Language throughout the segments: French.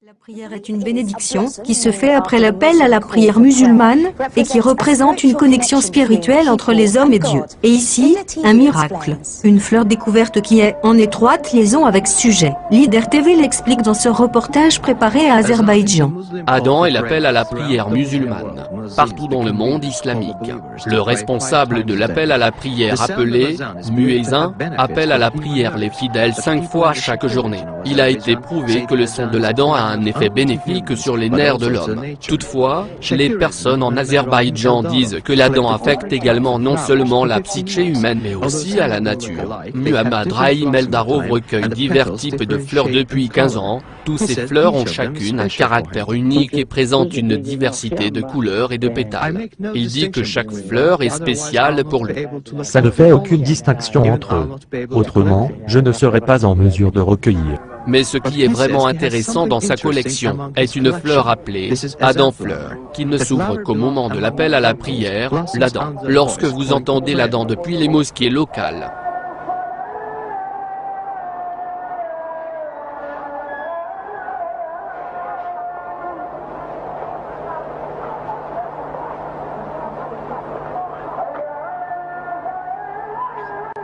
La prière est une bénédiction qui se fait après l'appel à la prière musulmane et qui représente une connexion spirituelle entre les hommes et Dieu. Et ici, un miracle. Une fleur découverte qui est en étroite liaison avec ce sujet. Leader TV l'explique dans ce reportage préparé à Azerbaïdjan. Adam est l'appel à la prière musulmane, partout dans le monde islamique. Le responsable de l'appel à la prière appelé muezzin appelle à la prière les fidèles 5 fois chaque journée. Il a été prouvé que le son de l'Adhan a un effet bénéfique sur les nerfs de l'homme. Toutefois, les personnes en Azerbaïdjan disent que l'Adhan affecte également non seulement la psyché humaine mais aussi à la nature. Muhammad Rahim Eldarov recueille divers types de fleurs depuis 15 ans. Tous ces fleurs ont chacune un caractère unique et présentent une diversité de couleurs et de pétales. Il dit que chaque fleur est spéciale pour lui. Ça ne fait aucune distinction entre eux. Autrement, je ne serais pas en mesure de recueillir. Mais ce qui est vraiment intéressant dans sa collection est une fleur appelée Adhan fleur, qui ne s'ouvre qu'au moment de l'appel à la prière, l'Adhan. Lorsque vous entendez l'Adhan depuis les mosquées locales,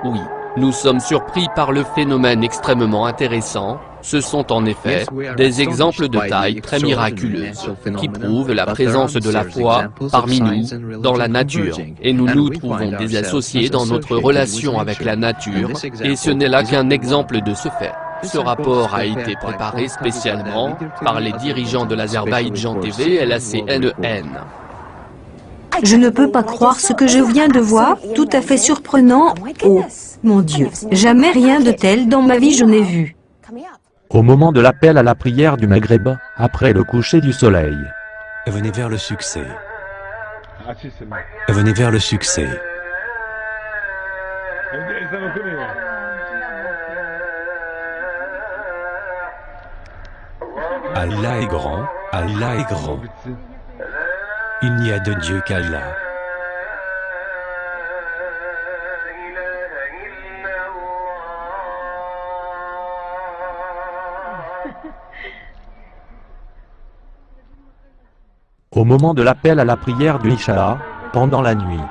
oui, nous sommes surpris par le phénomène extrêmement intéressant. Ce sont en effet des exemples de taille très miraculeuse qui prouvent la présence de la foi parmi nous, dans la nature. Et nous nous trouvons des associés dans notre relation avec la nature, et ce n'est là qu'un exemple de ce fait. Ce rapport a été préparé spécialement par les dirigeants de l'Azerbaïdjan TV et la CNN. Je ne peux pas croire ce que je viens de voir, tout à fait surprenant. Oh, mon Dieu, jamais rien de tel dans ma vie je n'ai vu. Au moment de l'appel à la prière du Maghreb, après le coucher du soleil. Venez vers le succès. Venez vers le succès. Allah est grand, Allah est grand. Il n'y a de Dieu qu'Allah. Au moment de l'appel à la prière du Isha, pendant la nuit.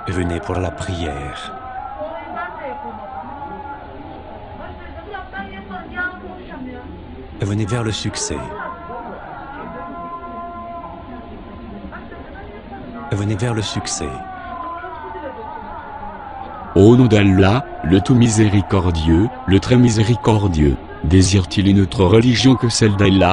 Venez pour la prière. Venez vers le succès. Venez vers le succès. Au nom d'Allah, le tout miséricordieux, le très miséricordieux, désire-t-il une autre religion que celle d'Allah?